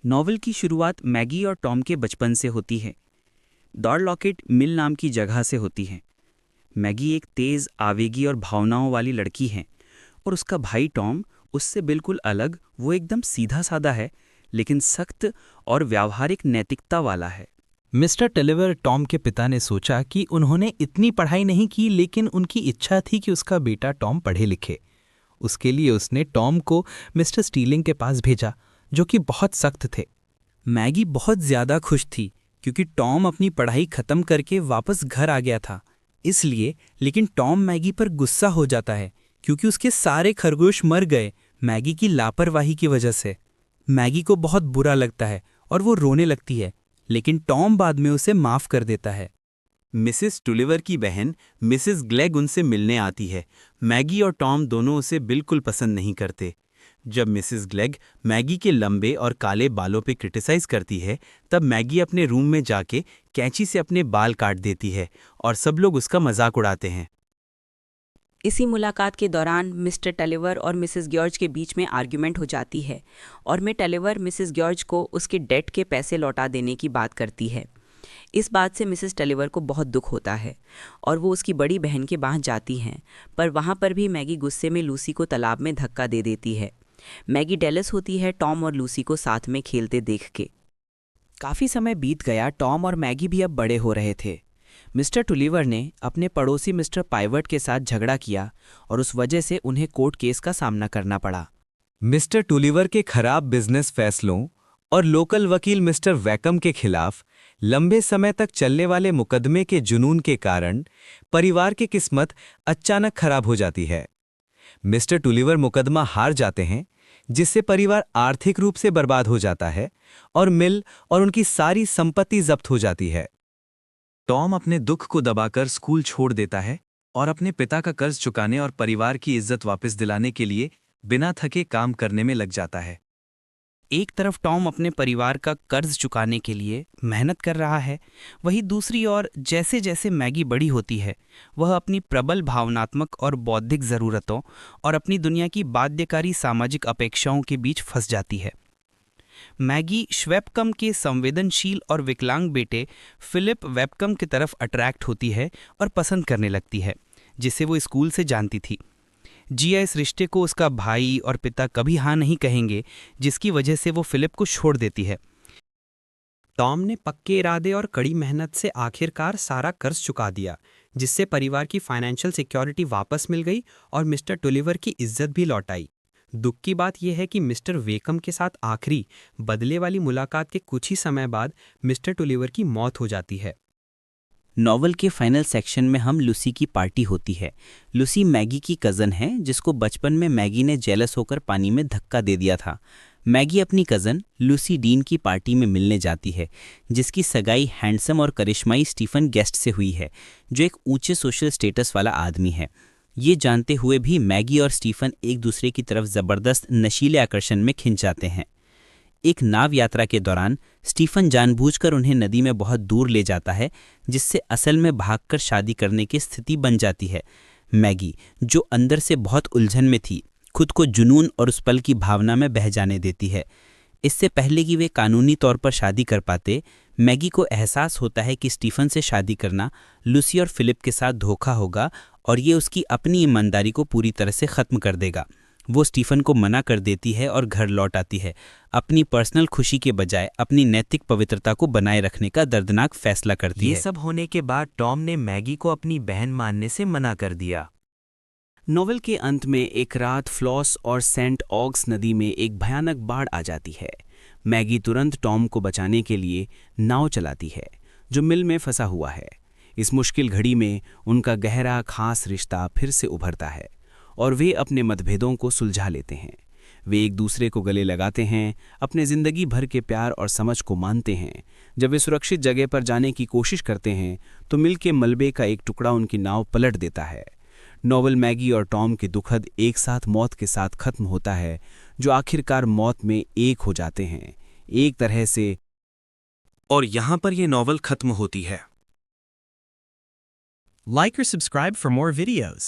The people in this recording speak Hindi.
नॉवल की शुरुआत मैगी और टॉम के बचपन से होती है। डॉर लॉकेट मिल नाम की जगह से होती है। मैगी एक तेज़, आवेगी और भावनाओं वाली लड़की है और उसका भाई टॉम उससे बिल्कुल अलग। वो एकदम सीधा साधा है, लेकिन सख्त और व्यावहारिक नैतिकता वाला है। मिस्टर टेलीवर टॉम के पिता ने सोचा कि उन्होंने इतनी पढ़ाई नहीं की, लेकिन उनकी इच्छा थी कि उसका बेटा टॉम पढ़े लिखे। उसके लिए उसने टॉम को मिस्टर स्टीलिंग के पास भेजा, जो कि बहुत सख्त थे। मैगी बहुत ज़्यादा खुश थी क्योंकि टॉम अपनी पढ़ाई ख़त्म करके वापस घर आ गया था। इसलिए लेकिन टॉम मैगी पर गुस्सा हो जाता है क्योंकि उसके सारे खरगोश मर गए मैगी की लापरवाही की वजह से। मैगी को बहुत बुरा लगता है और वो रोने लगती है, लेकिन टॉम बाद में उसे माफ़ कर देता है। मिसेस टुलिवर की बहन मिसेस ग्लेग उनसे मिलने आती है। मैगी और टॉम दोनों उसे बिल्कुल पसंद नहीं करते। जब मिसेस ग्लेग मैगी के लंबे और काले बालों पे क्रिटिसाइज करती है, तब मैगी अपने रूम में जाके कैंची से अपने बाल काट देती है और सब लोग उसका मजाक उड़ाते हैं। इसी मुलाकात के दौरान मिस्टर टेलीवर और मिसेस ग्योर्ज के बीच में आर्ग्यूमेंट हो जाती है और टेलीवर मिसेस ग्योर्ज को उसके डेट के पैसे लौटा देने की बात करती है। इस बात से मिसेस टेलीवर को बहुत दुख होता है और वो उसकी बड़ी बहन के पास जाती हैं, पर वहाँ पर भी मैगी गुस्से में लूसी को तालाब में धक्का दे देती है। मैगी डेलस होती है टॉम और लूसी को साथ में खेलते देख के। काफ़ी समय बीत गया। टॉम और मैगी भी अब बड़े हो रहे थे। मिस्टर टुलिवर ने अपने पड़ोसी मिस्टर पाइवर्ट के साथ झगड़ा किया और उस वजह से उन्हें कोर्ट केस का सामना करना पड़ा। मिस्टर टुलिवर के खराब बिजनेस फैसलों और लोकल वकील मिस्टर वैकम के खिलाफ लंबे समय तक चलने वाले मुकदमे के जुनून के कारण परिवार की किस्मत अचानक खराब हो जाती है। मिस्टर टुलिवर मुकदमा हार जाते हैं, जिससे परिवार आर्थिक रूप से बर्बाद हो जाता है और मिल और उनकी सारी संपत्ति जब्त हो जाती है। टॉम अपने दुख को दबाकर स्कूल छोड़ देता है और अपने पिता का कर्ज चुकाने और परिवार की इज्जत वापस दिलाने के लिए बिना थके काम करने में लग जाता है। एक तरफ टॉम अपने परिवार का कर्ज चुकाने के लिए मेहनत कर रहा है, वहीं दूसरी ओर जैसे जैसे मैगी बड़ी होती है, वह अपनी प्रबल भावनात्मक और बौद्धिक ज़रूरतों और अपनी दुनिया की बाध्यकारी सामाजिक अपेक्षाओं के बीच फंस जाती है। मैगी श्वेपकम के संवेदनशील और विकलांग बेटे फिलिप वेबकम की तरफ अट्रैक्ट होती है और पसंद करने लगती है, जिसे वो स्कूल से जानती थी। जिया इस रिश्ते को उसका भाई और पिता कभी हाँ नहीं कहेंगे, जिसकी वजह से वो फिलिप को छोड़ देती है। टॉम ने पक्के इरादे और कड़ी मेहनत से आखिरकार सारा कर्ज चुका दिया, जिससे परिवार की फाइनेंशियल सिक्योरिटी वापस मिल गई और मिस्टर टुलिवर की इज्जत भी लौट आई। दुख की बात यह है कि मिस्टर वेकम के साथ आखिरी बदले वाली मुलाकात के कुछ ही समय बाद मिस्टर टुलिवर की मौत हो जाती है। नॉवल के फाइनल सेक्शन में हम लूसी की पार्टी होती है। लूसी मैगी की कज़न है, जिसको बचपन में मैगी ने जेलस होकर पानी में धक्का दे दिया था। मैगी अपनी कज़न लूसी डीन की पार्टी में मिलने जाती है, जिसकी सगाई हैंडसम और करिश्माई स्टीफन गेस्ट से हुई है, जो एक ऊंचे सोशल स्टेटस वाला आदमी है। ये जानते हुए भी मैगी और स्टीफन एक दूसरे की तरफ ज़बरदस्त नशीले आकर्षण में खिंच जाते हैं। एक नाव यात्रा के दौरान स्टीफन जानबूझकर उन्हें नदी में बहुत दूर ले जाता है, जिससे असल में भागकर शादी करने की स्थिति बन जाती है। मैगी, जो अंदर से बहुत उलझन में थी, खुद को जुनून और उस पल की भावना में बह जाने देती है। इससे पहले कि वे कानूनी तौर पर शादी कर पाते, मैगी को एहसास होता है कि स्टीफन से शादी करना लूसी और फिलिप के साथ धोखा होगा और ये उसकी अपनी ईमानदारी को पूरी तरह से ख़त्म कर देगा। वो स्टीफन को मना कर देती है और घर लौट आती है, अपनी पर्सनल खुशी के बजाय अपनी नैतिक पवित्रता को बनाए रखने का दर्दनाक फैसला करती है। ये सब होने के बाद टॉम ने मैगी को अपनी बहन मानने से मना कर दिया। नॉवल के अंत में एक रात फ्लॉस और सेंट ऑग्स नदी में एक भयानक बाढ़ आ जाती है। मैगी तुरंत टॉम को बचाने के लिए नाव चलाती है, जो मिल में फंसा हुआ है। इस मुश्किल घड़ी में उनका गहरा खास रिश्ता फिर से उभरता है और वे अपने मतभेदों को सुलझा लेते हैं। वे एक दूसरे को गले लगाते हैं, अपने ज़िंदगी भर के प्यार और समझ को मानते हैं। जब वे सुरक्षित जगह पर जाने की कोशिश करते हैं, तो मिल के मलबे का एक टुकड़ा उनकी नाव पलट देता है। नॉवल मैगी और टॉम की दुखद एक साथ मौत के साथ खत्म होता है, जो आखिरकार मौत में एक हो जाते हैं, एक तरह से। और यहाँ पर ये नॉवल खत्म होती है। Like or subscribe for more videos.